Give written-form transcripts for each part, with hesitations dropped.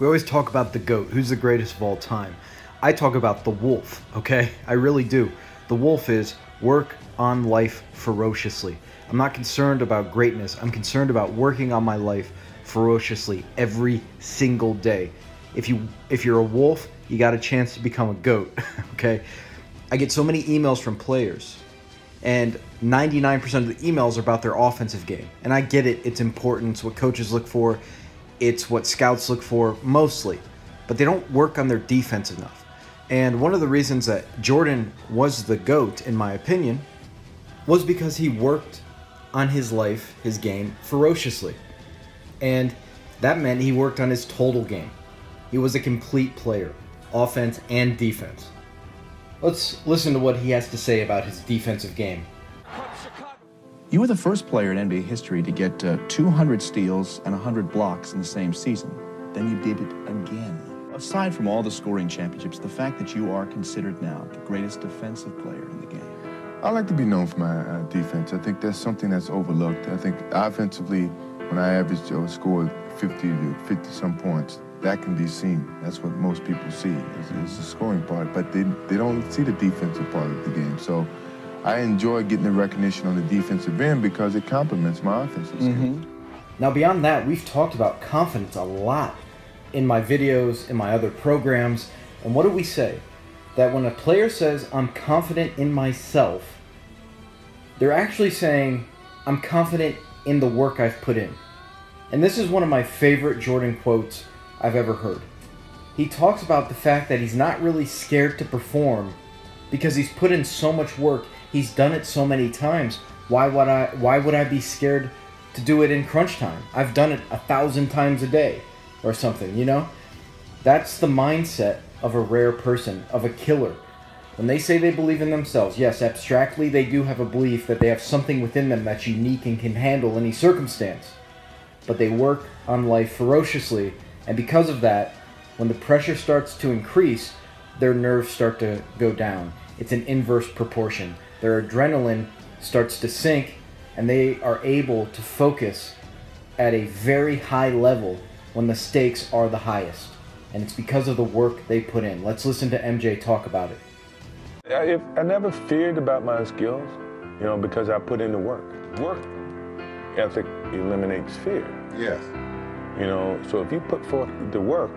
We always talk about the GOAT, who's the greatest of all time. I talk about the wolf, okay? I really do. The wolf is work on life ferociously. I'm not concerned about greatness. I'm concerned about working on my life ferociously every single day. If you're a wolf, you got a chance to become a GOAT, okay? I get so many emails from players, and 99% of the emails are about their offensive game. And I get it, it's important, it's what coaches look for, it's what scouts look for mostly, but they don't work on their defense enough. And one of the reasons that Jordan was the GOAT, in my opinion, was because he worked on his life, his game, ferociously. And that meant he worked on his total game. He was a complete player, offense and defense. Let's listen to what he has to say about his defensive game. You were the first player in NBA history to get 200 steals and 100 blocks in the same season. Then you did it again. Aside from all the scoring championships, the fact that you are considered now the greatest defensive player in the game. I like to be known for my defense. I think that's something that's overlooked. I think offensively, when I average or score 50 to 50-some points, that can be seen. That's what most people see, is the scoring part, but they don't see the defensive part of the game. So I enjoy getting the recognition on the defensive end because it complements my offensive skills. Now beyond that, we've talked about confidence a lot in my videos, in my other programs, and what do we say? That when a player says, I'm confident in myself, they're actually saying, I'm confident in the work I've put in. And this is one of my favorite Jordan quotes I've ever heard. He talks about the fact that he's not really scared to perform because he's put in so much work. He's done it so many times. Why would I be scared to do it in crunch time? I've done it 1,000 times a day or something, you know? That's the mindset of a rare person, of a killer. When they say they believe in themselves, yes, abstractly they do have a belief that they have something within them that's unique and can handle any circumstance. But they work on life ferociously, and because of that, when the pressure starts to increase, their nerves start to go down. It's an inverse proportion. Their adrenaline starts to sink, and they are able to focus at a very high level when the stakes are the highest. And it's because of the work they put in. Let's listen to MJ talk about it. I never feared about my skills, you know, because I put in the work. Work ethic eliminates fear. Yes. You know, so if you put forth the work,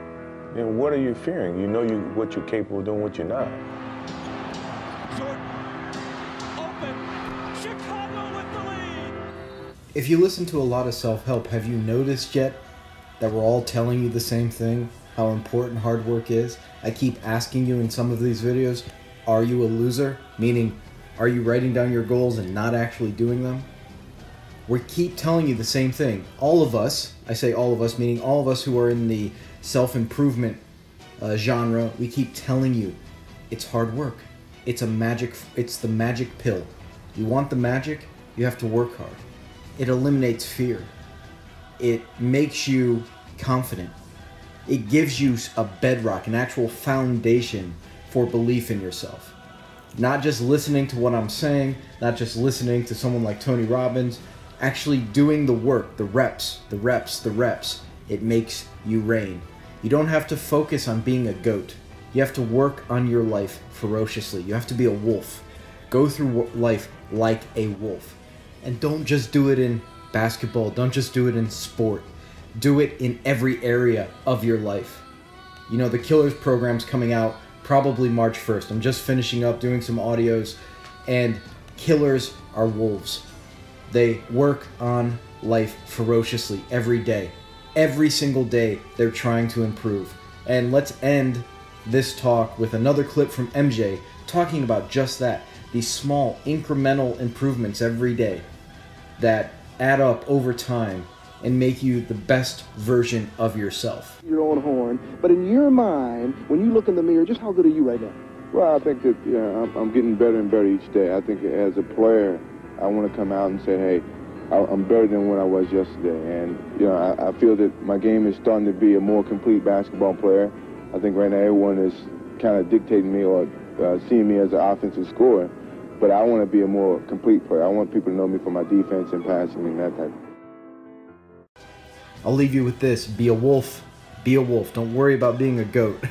then what are you fearing? You know what you're capable of doing, what you're not. Open. Chicago with the lead. If you listen to a lot of self-help, have you noticed yet that we're all telling you the same thing? How important hard work is? I keep asking you in some of these videos, are you a loser? Meaning, are you writing down your goals and not actually doing them? We keep telling you the same thing. All of us, I say all of us, meaning all of us who are in the self-improvement genre, we keep telling you it's hard work. It's the magic pill. You want the magic, you have to work hard. It eliminates fear. It makes you confident. It gives you a bedrock, an actual foundation for belief in yourself. Not just listening to what I'm saying, not just listening to someone like Tony Robbins, actually doing the work, the reps. It makes you reign. You don't have to focus on being a GOAT. You have to work on your life ferociously. You have to be a wolf. Go through life like a wolf. And don't just do it in basketball. Don't just do it in sport. Do it in every area of your life. You know, the Killers program's coming out probably March 1st. I'm just finishing up doing some audios, and Killers are wolves. They work on life ferociously every day. Every single day, they're trying to improve. And let's end this talk with another clip from MJ talking about just that. These small incremental improvements every day that add up over time and make you the best version of yourself. Your own horn, but in your mind, when you look in the mirror, just how good are you right now? Well, I think that I'm getting better and better each day. I think as a player, I want to come out and say, hey, I'm better than when I was yesterday. And, you know, I feel that my game is starting to be a more complete basketball player. I think right now everyone is kind of dictating me or seeing me as an offensive scorer. But I want to be a more complete player. I want people to know me for my defense and passing and that type of thing. I'll leave you with this. Be a wolf. Be a wolf. Don't worry about being a goat.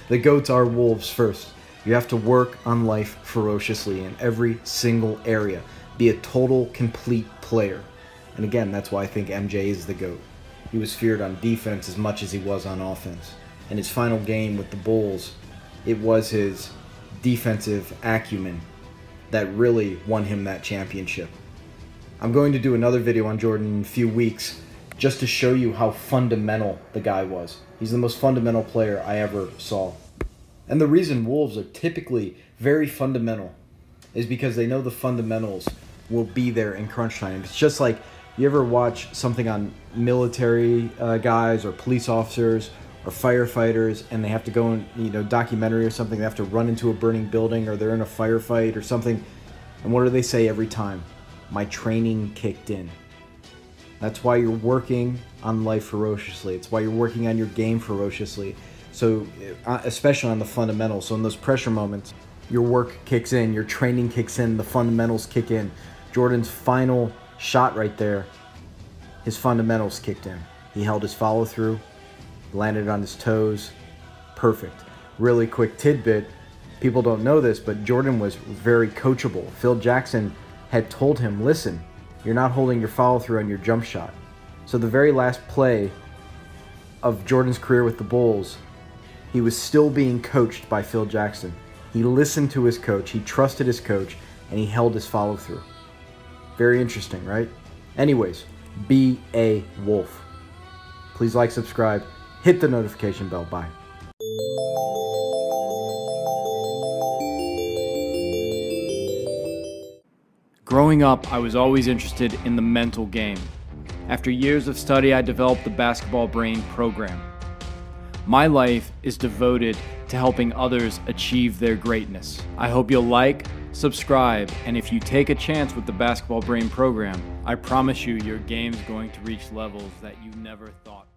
The goats are wolves first. You have to work on life ferociously in every single area. Be a total, complete player. And again, that's why I think MJ is the GOAT. He was feared on defense as much as he was on offense. In his final game with the Bulls, it was his defensive acumen that really won him that championship. I'm going to do another video on Jordan in a few weeks just to show you how fundamental the guy was. He's the most fundamental player I ever saw. And the reason Wolves are typically very fundamental is because they know the fundamentals will be there in crunch time. It's just like you ever watch something on military guys or police officers or firefighters, and they have to go in, documentary or something, they have to run into a burning building, or they're in a firefight or something, and what do they say every time? My training kicked in. That's why you're working on life ferociously. It's why you're working on your game ferociously. So, especially on the fundamentals. So in those pressure moments, your work kicks in, your training kicks in, the fundamentals kick in. Jordan's final shot right there, his fundamentals kicked in. He held his follow through, landed on his toes, perfect. Really quick tidbit, people don't know this, but Jordan was very coachable. Phil Jackson had told him, listen, you're not holding your follow through on your jump shot. So the very last play of Jordan's career with the Bulls, he was still being coached by Phil Jackson. He listened to his coach, he trusted his coach, and he held his follow through. Very interesting, right? Anyways, be a wolf. Please like, subscribe, hit the notification bell. Bye. Growing up, I was always interested in the mental game. After years of study, I developed the BasketballBrain program. My life is devoted to helping others achieve their greatness. I hope you'll like, subscribe, and if you take a chance with the BasketballBrain program, I promise you your game's going to reach levels that you never thought.